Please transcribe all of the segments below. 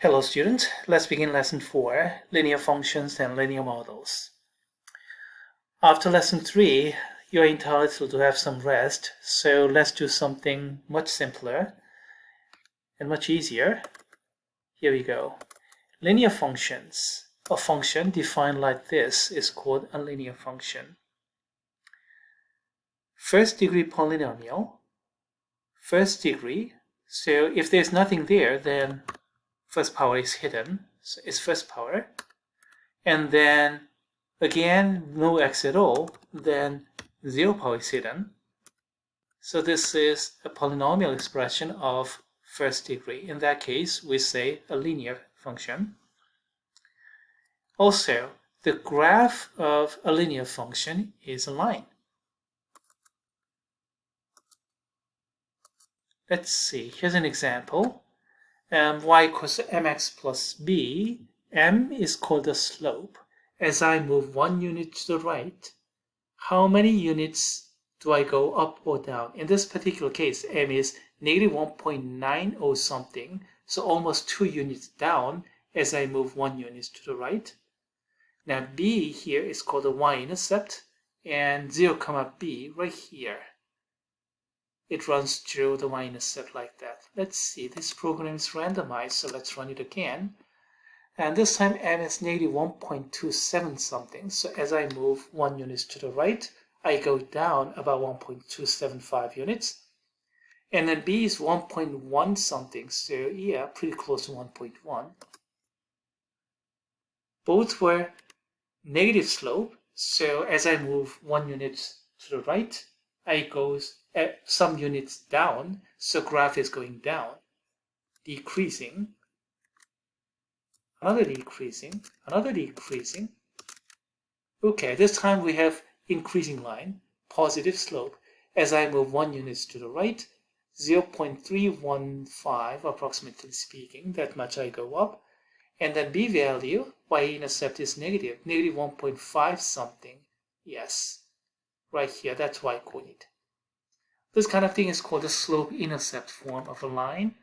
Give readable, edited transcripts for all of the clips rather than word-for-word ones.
Hello students, let's begin lesson 4, linear functions and linear models. After lesson 3, you're entitled to have some rest, so let's do something much simpler and much easier. Here we go. Linear functions. A function defined like this is called a linear function. First degree polynomial, first degree, so if there's nothing there, then first power is hidden, so it's first power. And then again, no x at all, then 0 power is hidden. So this is a polynomial expression of first degree. In that case, we say a linear function. Also, the graph of a linear function is a line. Let's see, here's an example. Y equals mx plus b. M is called the slope. As I move 1 unit to the right, how many units do I go up or down? In this particular case, m is negative 1.90 something, so almost 2 units down as I move 1 unit to the right. Now b here is called the y-intercept, and 0, b right here. It runs through the y-intercept like that. Let's see, this program is randomized, so let's run it again. And this time m is negative 1.27 something, so as I move 1 unit to the right, I go down about 1.275 units. And then b is 1.1 something, so yeah, pretty close to 1.1. Both were negative slope, so as I move 1 unit to the right, I go some units down, so graph is going down, decreasing, another decreasing, another decreasing. Okay, this time we have increasing line, positive slope. As I move 1 unit to the right, 0.315 approximately speaking, that much I go up. And then b value, y-intercept is negative 1.5 something. Yes, right here, that's y-coordinate. This kind of thing is called the slope-intercept form of a line.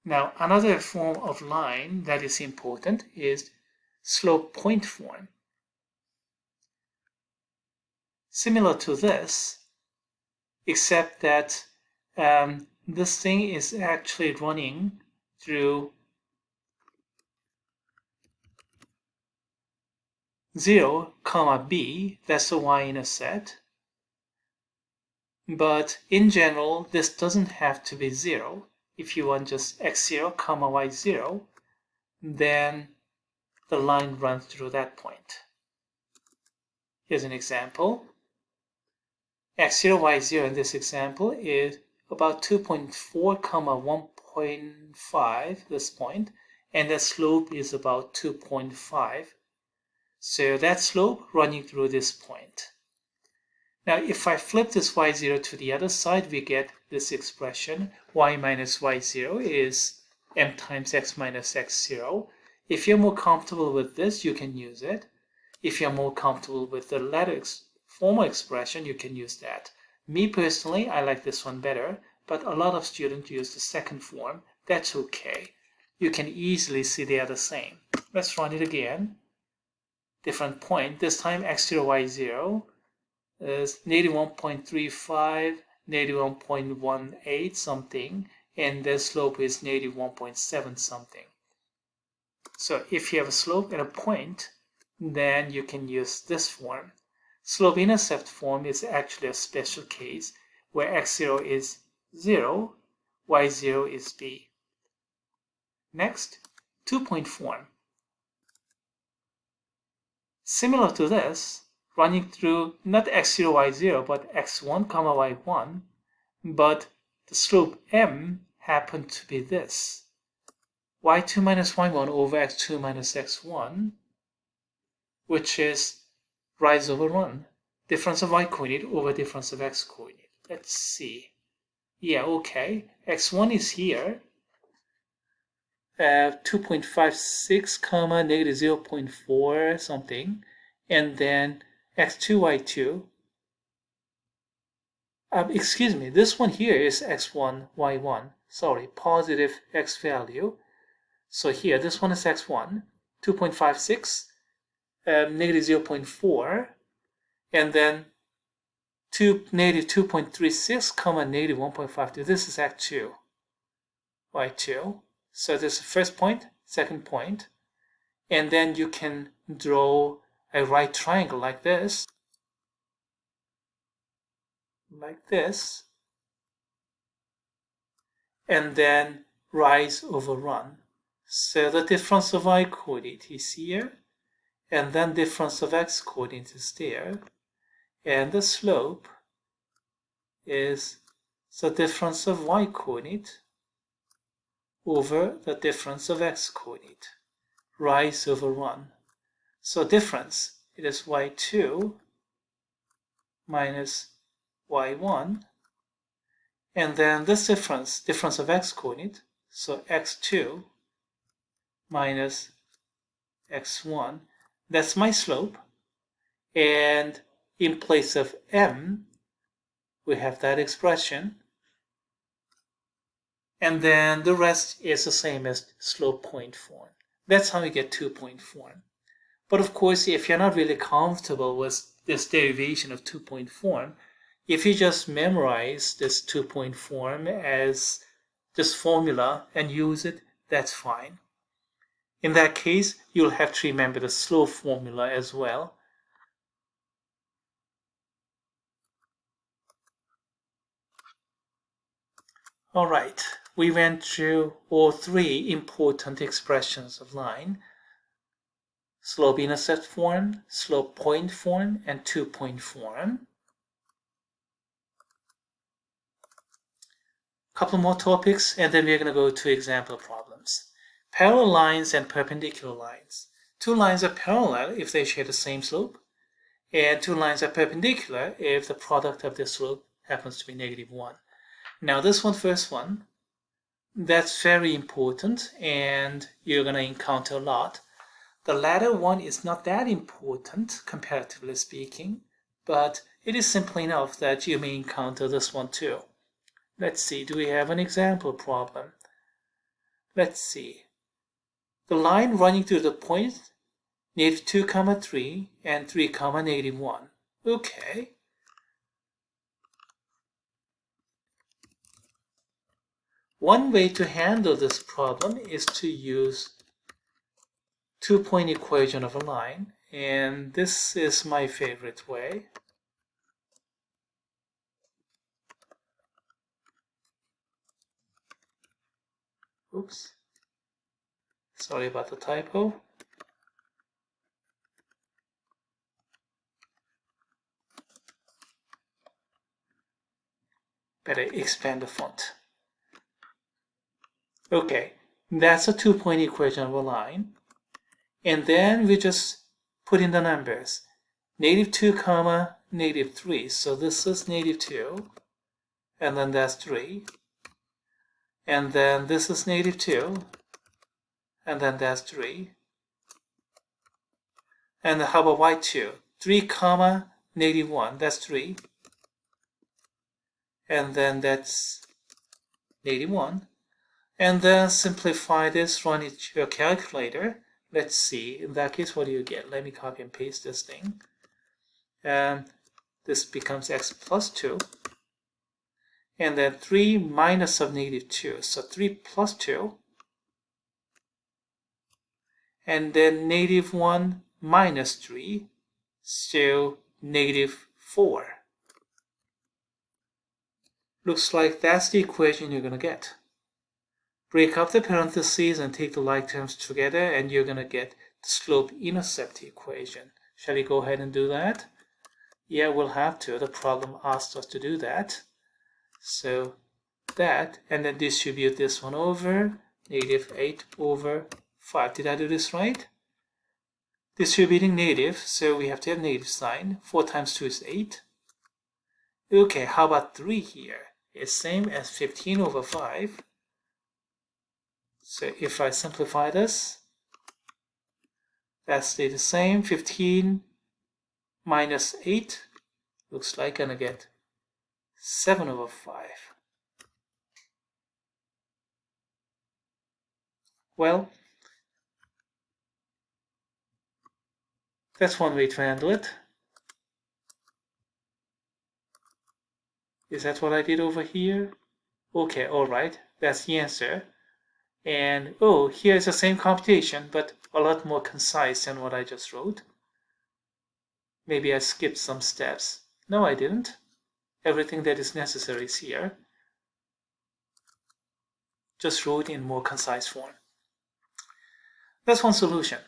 Now, another form of line that is important is slope point form. Similar to this, except that this thing is actually running through 0, b, that's the y-intercept. But in general, this doesn't have to be 0. If you want just x0, y0, then the line runs through that point. Here's an example. x0, y0 in this example is about 2.4, 1.5, this point, and the slope is about 2.5. So that slope running through this point. Now, if I flip this y0 to the other side, we get this expression, y minus y0 is m times x minus x0. If you're more comfortable with this, you can use it. If you're more comfortable with the latter formal expression, you can use that. Me personally, I like this one better, but a lot of students use the second form. That's okay. You can easily see they are the same. Let's run it again. Different point, this time x0, y0 is negative 1.35, negative 1.18 something, and the slope is negative 1.7 something. So if you have a slope and a point, then you can use this form. Slope-intercept form is actually a special case where x0 is 0, y0 is b. Next, two-point form. Similar to this, running through not x0, y0, but x1, y1, but the slope m happened to be this. y2 minus y1 over x2 minus x1, which is rise over run. Difference of y-coordinate over difference of x-coordinate. Let's see. Yeah, okay. x1 is here. 2.56, negative 0.4 something. And then x2, y2. excuse me, this one here is x1, y1. Sorry, positive x value. So here, this one is x1, 2.56, negative 0.4, and then negative 2.36, comma negative 1.52. This is x2, y2. So this is the first point, second point. And then you can draw a right triangle like this. And then rise over run. So the difference of y coordinate is here, and then difference of x coordinate is there, and the slope is the difference of y coordinate over the difference of x coordinate, rise over run. So difference, it is y2 minus y1, and then this difference of x coordinate, so x2 minus x1, that's my slope, and in place of m, we have that expression, and then the rest is the same as slope point form. That's how we get 2-point form. But of course, if you're not really comfortable with this derivation of 2-point form, if you just memorize this 2-point form as this formula and use it, that's fine. In that case, you'll have to remember the slope formula as well. All right, we went through all three important expressions of line: slope-intercept form, slope point form, and 2-point form. Couple more topics, and then we're going to go to example problems. Parallel lines and perpendicular lines. Two lines are parallel if they share the same slope, and two lines are perpendicular if the product of their slope happens to be -1. Now this first one, that's very important, and you're going to encounter a lot. The latter one is not that important, comparatively speaking, but it is simple enough that you may encounter this one too. Let's see, do we have an example problem? Let's see. The line running through the point -2, 3, and 3, -1. Okay. One way to handle this problem is to use two-point equation of a line, and this is my favorite way. Oops. Sorry about the typo. Better expand the font. Okay, that's a two-point equation of a line. And then we just put in the numbers. -2, -3. So this is -2. And then that's 3. And then this is -2. And then that's 3. And how about y2? 3, -1. That's 3. And then that's -1. And then simplify this, run it to your calculator. Let's see, in that case, what do you get? Let me copy and paste this thing. And this becomes x plus 2. And then 3 minus of -2. So 3 plus 2. And then -1 minus 3. So -4. Looks like that's the equation you're going to get. Break up the parentheses and take the like terms together, and you're going to get the slope-intercept equation. Shall we go ahead and do that? Yeah, we'll have to. The problem asked us to do that. So that, and then distribute this one over -8 over 5. Did I do this right? Distributing negative, so we have to have negative sign. 4 times 2 is 8. Okay, how about 3 here? It's same as 15 over 5. So if I simplify this, that stays the same. 15 minus 8 looks like I'm gonna get 7 over 5. Well, that's one way to handle it. Is that what I did over here? Okay, alright, that's the answer. And oh, here's the same computation, but a lot more concise than what I just wrote. Maybe I skipped some steps. No, I didn't. Everything that is necessary is here. Just wrote in more concise form. That's one solution.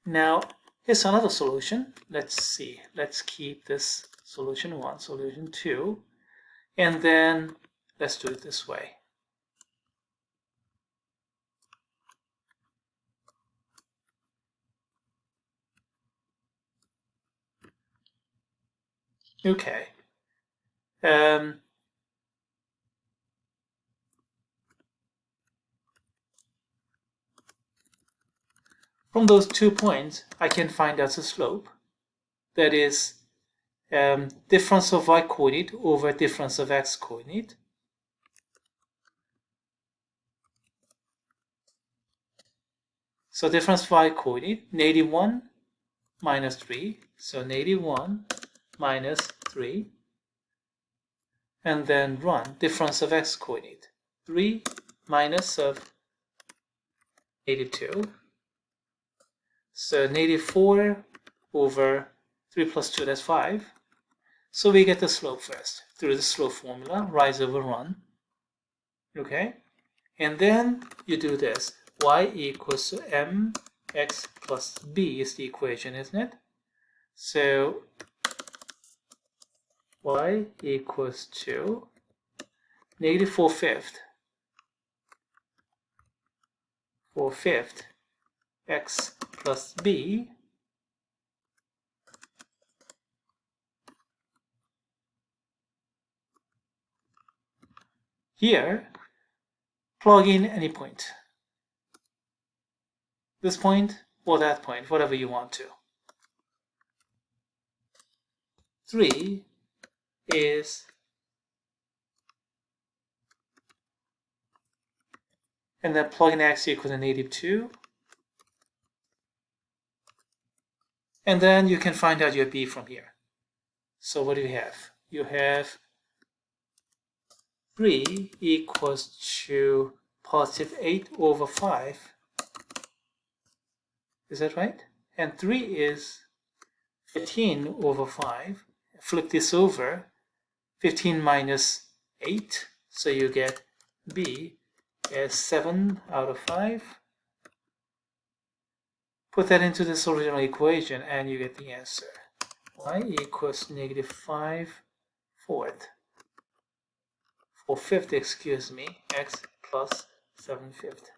Now, here's another solution. Let's see. Let's keep this solution 1, solution 2, and then let's do it this way. Okay. From those 2 points, I can find out the slope. That is difference of y coordinate over difference of x coordinate. So difference of y coordinate, -1 minus 3. So -1 minus 3. And then run difference of x coordinate, 3 minus of -2. So -4 over 3 plus 2, that's 5. So we get the slope first through the slope formula, rise over run. Okay? And then you do this. Y equals to mx plus b is the equation, isn't it? So y equals to -4/5 x plus b here. Plug in any point. This point or that point, whatever you want to. 3 is, and then plug in x equals to -2. And then you can find out your b from here. So what do you have? You have 3 equals to positive 8 over 5. Is that right? And 3 is 15 over 5. Flip this over. 15 minus 8. So you get b as 7 out of 5. Put that into this original equation and you get the answer. Y equals -5/4. 4/5, excuse me, x plus 7/5.